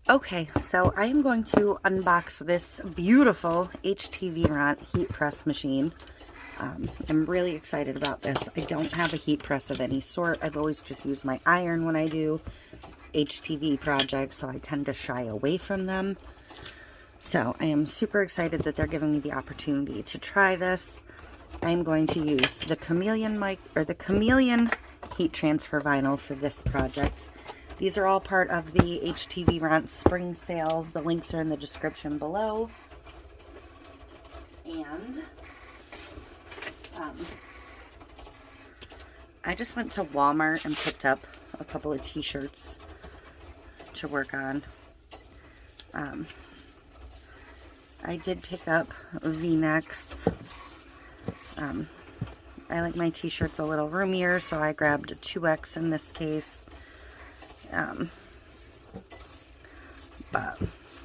Okay, so I am going to unbox this beautiful HTVRont heat press machine. I'm really excited about this. I don't have a heat press of any sort. I've always just used my iron when I do HTV projects, so I tend to shy away from them. So I am super excited that they're giving me the opportunity to try this. I'm going to use the Chameleon Chameleon heat transfer vinyl for this project. These are all part of the HTVRont spring sale. The links are in the description below. And I just went to Walmart and picked up a couple of t-shirts to work on. I did pick up V-necks. I like my t-shirts a little roomier, so I grabbed a 2X in this case.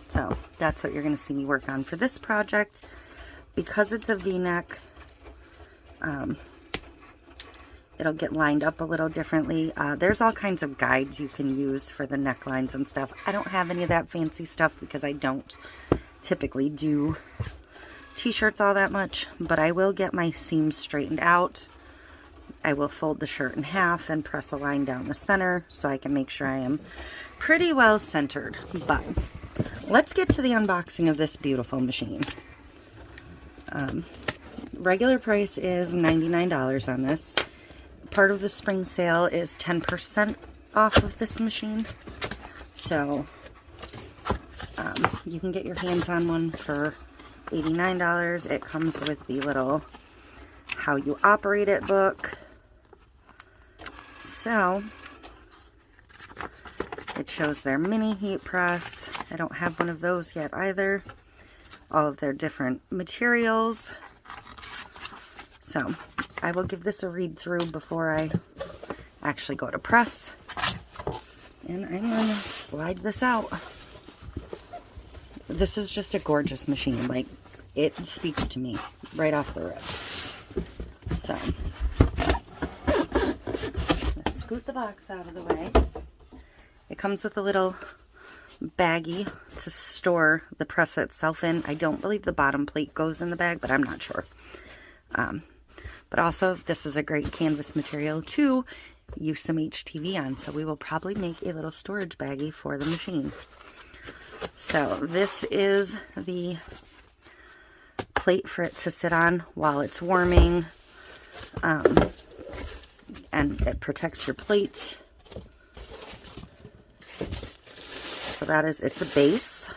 So that's what you're going to see me work on for this project. Because it's a V-neck, it'll get lined up a little differently. There's all kinds of guides you can use for the necklines and stuff. I don't have any of that fancy stuff because I don't typically do t-shirts all that much, but I will get my seams straightened out. I will fold the shirt in half and press a line down the center so I can make sure I am pretty well centered. But let's get to the unboxing of this beautiful machine. Regular price is $99 on this. Part of the spring sale is 10% off of this machine. So you can get your hands on one for $89. It comes with the little how you operate it book. So it shows their mini heat press. I don't have one of those yet either. All of their different materials. So I will give this a read through before I actually go to press. And I'm going to slide this out. This is just a gorgeous machine. Like, it speaks to me right off the rip. So let's scoot the box out of the way. It comes with a little baggie to store the press itself in. I don't believe the bottom plate goes in the bag, but I'm not sure. But also, this is a great canvas material to use some HTV on, so we will probably make a little storage baggie for the machine. So this is the plate for it to sit on while it's warming, and it protects your plate. So that is, it's a base,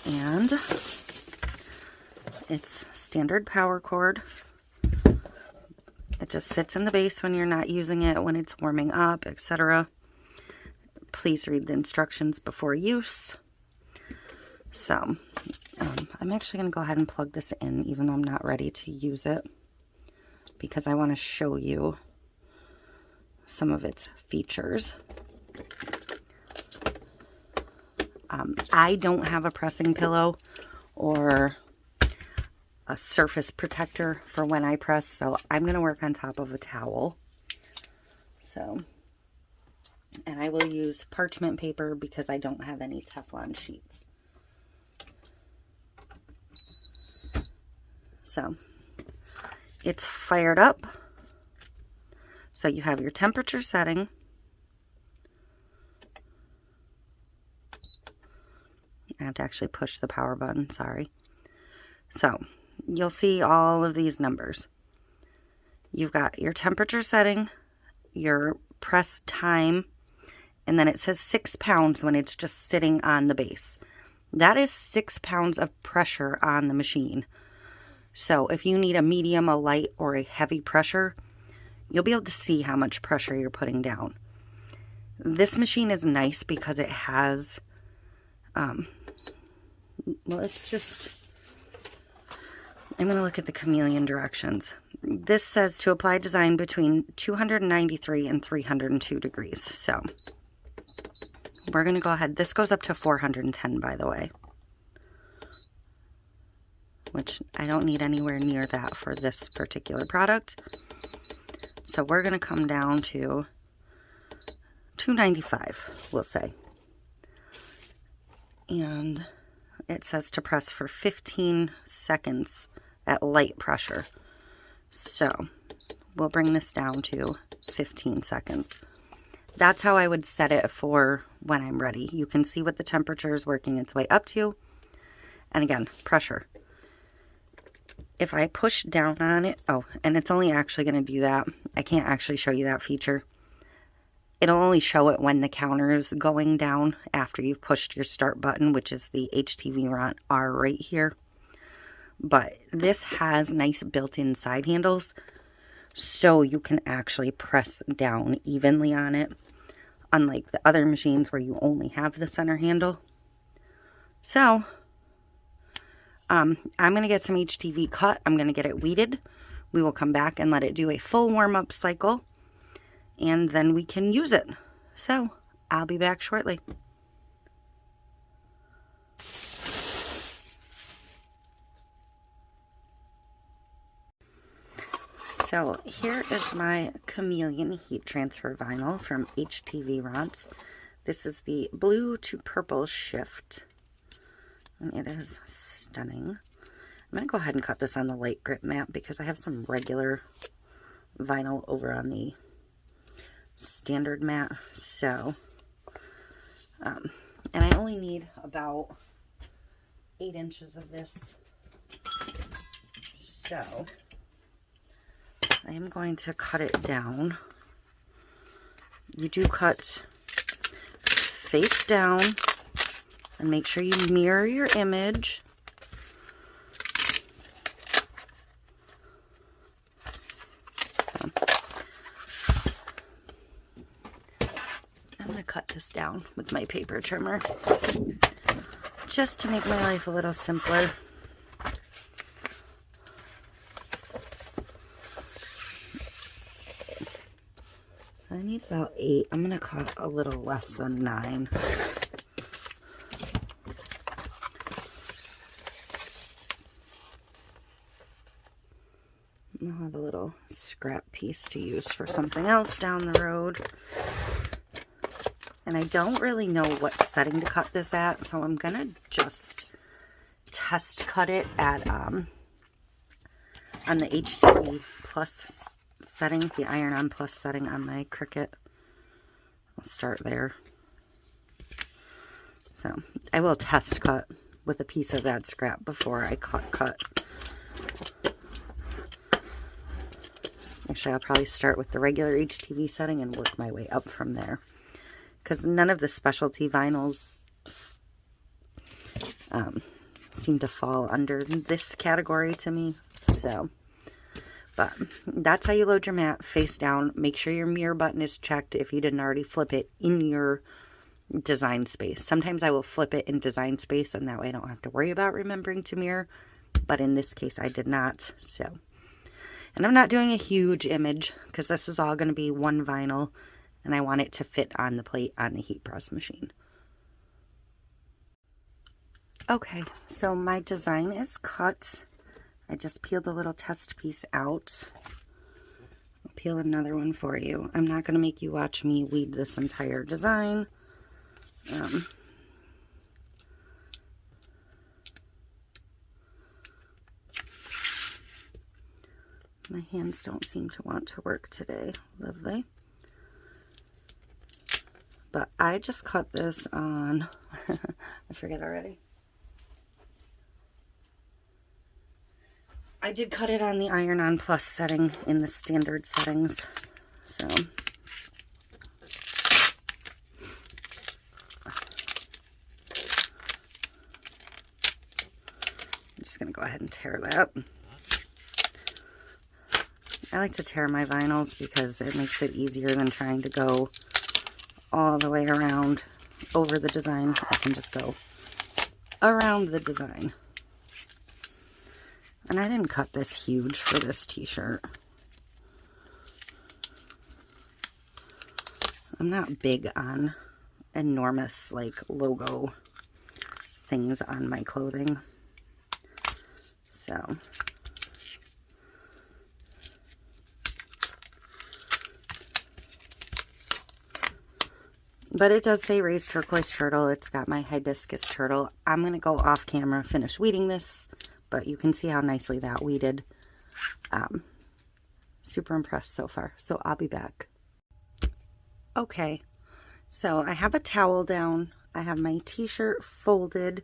and it's standard power cord. It just sits in the base when you're not using it, when it's warming up, etc. Please read the instructions before use. So I'm actually going to go ahead and plug this in, even though I'm not ready to use it, because I want to show you some of its features. I don't have a pressing pillow or a surface protector for when I press, so I'm going to work on top of a towel. So, and I will use parchment paper because I don't have any Teflon sheets. So it's fired up. So you have your temperature setting. I have to actually push the power button, sorry. So you'll see all of these numbers. You've got your temperature setting, your press time, and then it says 6 pounds when it's just sitting on the base. That is 6 pounds of pressure on the machine. So if you need a medium, a light, or a heavy pressure, you'll be able to see how much pressure you're putting down. This machine is nice because it has, well, it's just, I'm going to look at the Chameleon directions. This says to apply design between 293 and 302 degrees. So we're going to go ahead. This goes up to 410, by the way, which I don't need anywhere near that for this particular product. So we're going to come down to 295, we'll say. And it says to press for 15 seconds at light pressure. So we'll bring this down to 15 seconds. That's how I would set it for when I'm ready. You can see what the temperature is working its way up to. And again, pressure. If I push down on it, oh, and it's only actually going to do that. I can't actually show you that feature. It'll only show it when the counter is going down after you've pushed your start button, which is the HTVRont R right here. But this has nice built-in side handles, so you can actually press down evenly on it, unlike the other machines where you only have the center handle. So, I'm going to get some HTV cut. I'm going to get it weeded. We will come back and let it do a full warm-up cycle, and then we can use it. So, I'll be back shortly. So here is my Chameleon heat transfer vinyl from HTVRont. This is the blue to purple shift, and it is stunning. I'm going to go ahead and cut this on the light grip mat because I have some regular vinyl over on the standard mat. So, and I only need about 8 inches of this. So I am going to cut it down. You do cut face down and make sure you mirror your image. So I'm going to cut this down with my paper trimmer just to make my life a little simpler. I need about 8. I'm going to cut a little less than 9. I'll have a little scrap piece to use for something else down the road. And I don't really know what setting to cut this at, so I'm going to just test cut it at on the HTV Plus setting, the iron-on plus setting on my Cricut. I'll start there. So I will test cut with a piece of that scrap before I cut. Actually, I'll probably start with the regular HTV setting and work my way up from there, because none of the specialty vinyls seem to fall under this category to me. So but that's how you load your mat, face down. Make sure your mirror button is checked if you didn't already flip it in your design space. Sometimes I will flip it in design space, and that way I don't have to worry about remembering to mirror. But in this case, I did not. So, and I'm not doing a huge image because this is all going to be one vinyl, and I want it to fit on the plate on the heat press machine. Okay, so my design is cut. I just peeled a little test piece out. I'll peel another one for you. I'm not going to make you watch me weed this entire design. My hands don't seem to want to work today. Lovely. But I just cut this on, I forget already. I did cut it on the iron-on plus setting in the standard settings. So I'm just going to go ahead and tear that. I like to tear my vinyls because it makes it easier than trying to go all the way around over the design. I can just go around the design. And I didn't cut this huge for this t-shirt. I'm not big on enormous, like, logo things on my clothing. So But it does say raised turquoise turtle. It's got my hibiscus turtle. I'm going to go off camera, finish weeding this, but you can see how nicely that weeded. Super impressed so far. So I'll be back. Okay, so I have a towel down. I have my t-shirt folded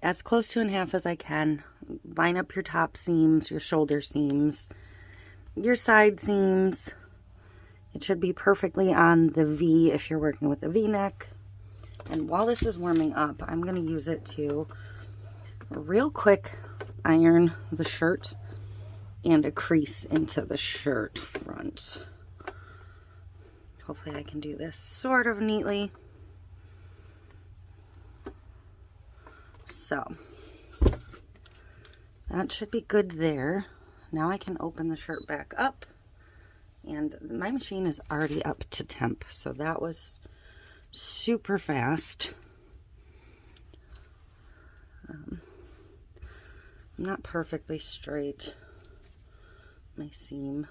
as close to in half as I can. Line up your top seams, your shoulder seams, your side seams. It should be perfectly on the V if you're working with a V-neck. And while this is warming up, I'm going to use it to real quick iron the shirt and a crease into the shirt front. Hopefully I can do this sort of neatly. So that should be good there. Now I can open the shirt back up, and my machine is already up to temp, so that was super fast. Not perfectly straight, my seam.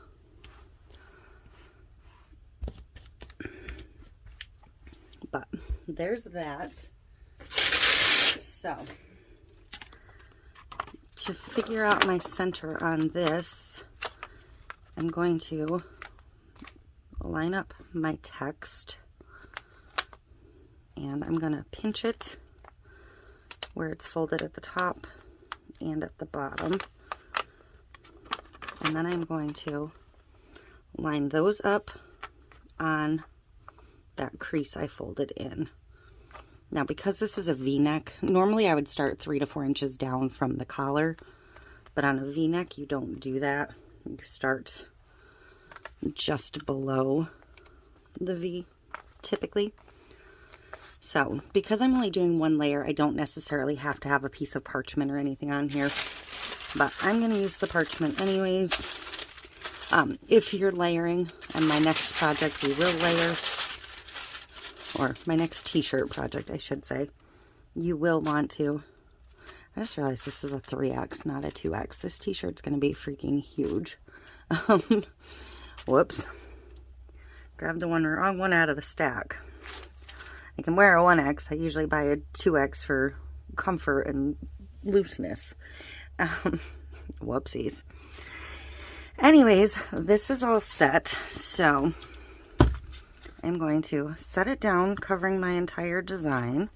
But there's that. So to figure out my center on this, I'm going to line up my text, and I'm going to pinch it where it's folded at the top and at the bottom, and then I'm going to line those up on that crease I folded in. Now, because this is a V-neck, normally I would start 3 to 4 inches down from the collar, but on a V-neck you don't do that. You start just below the V typically. So because I'm only doing one layer, I don't necessarily have to have a piece of parchment or anything on here, but I'm going to use the parchment anyways. If you're layering, and my next project we will layer, or my next t-shirt project I should say, you will want to, I just realized this is a 3X, not a 2X. This t-shirt's going to be freaking huge. Whoops. Grabbed the wrong one out of the stack. I can wear a 1X. I usually buy a 2X for comfort and looseness. Whoopsies. Anyways, this is all set, so I'm going to set it down, covering my entire design,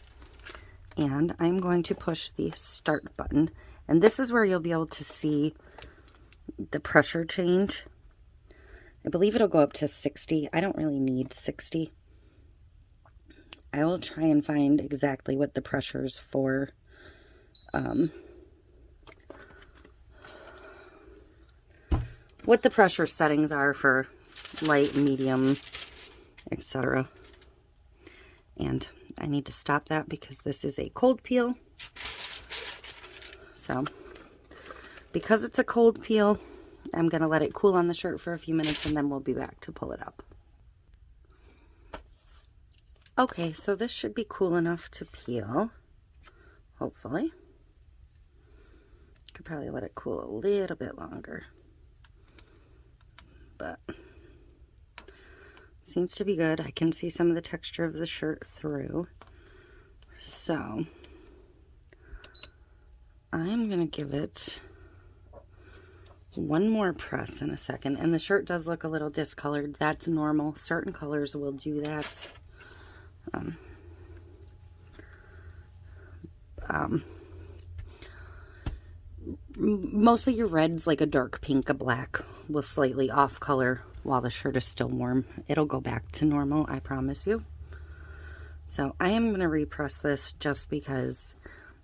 and I'm going to push the start button, and this is where you'll be able to see the pressure change. I believe it'll go up to 60. I don't really need 60. I will try and find exactly what the pressures for what the pressure settings are for light, medium, etc. And I need to stop that because this is a cold peel. So because it's a cold peel, I'm going to let it cool on the shirt for a few minutes, and then we'll be back to pull it up. Okay, so this should be cool enough to peel, hopefully. Could probably let it cool a little bit longer, but seems to be good. I can see some of the texture of the shirt through. So I'm going to give it one more press in a second. And the shirt does look a little discolored. That's normal. Certain colors will do that. Mostly your reds, like a dark pink, a black, will slightly off color while the shirt is still warm. It'll go back to normal, I promise you. So I am going to repress this just because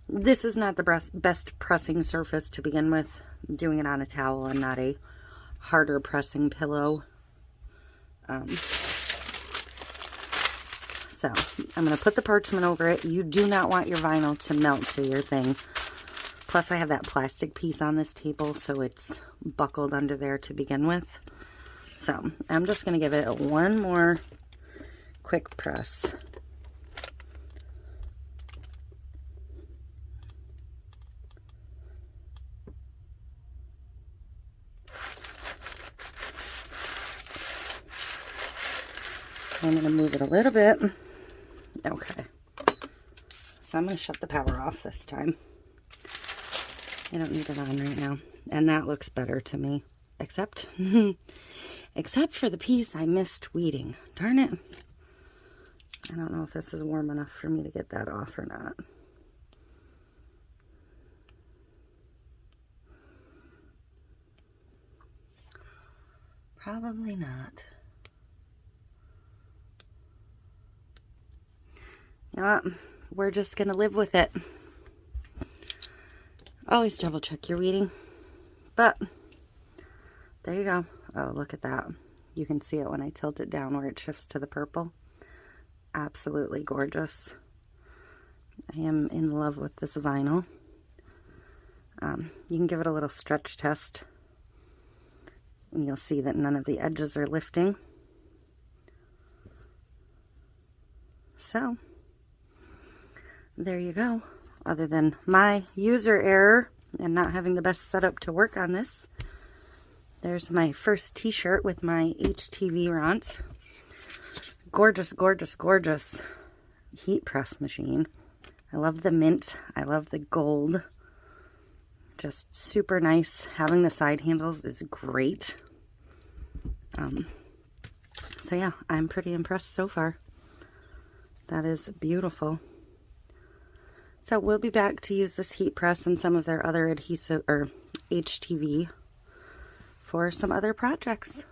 this is not the best pressing surface to begin with. I'm doing it on a towel and not a harder pressing pillow. So I'm going to put the parchment over it. You do not want your vinyl to melt to your thing. Plus I have that plastic piece on this table, so it's buckled under there to begin with. So I'm just going to give it one more quick press. I'm going to move it a little bit. Okay. So I'm going to shut the power off this time. I don't need it on right now. And that looks better to me. Except for the piece I missed weeding. Darn it. I don't know if this is warm enough for me to get that off or not. Probably not. You know what? We're just going to live with it. Always double check your weeding. But there you go. Oh, look at that. You can see it when I tilt it down where it shifts to the purple. Absolutely gorgeous. I am in love with this vinyl. You can give it a little stretch test. And you'll see that none of the edges are lifting. So, there you go. Other than my user error and not having the best setup to work on this, there's my first t-shirt with my HTVRont. Gorgeous, gorgeous, gorgeous heat press machine. I love the mint. I love the gold. Just super nice. Having the side handles is great. So yeah, I'm pretty impressed so far. That is beautiful. So we'll be back to use this heat press and some of their other adhesive or HTV for some other projects.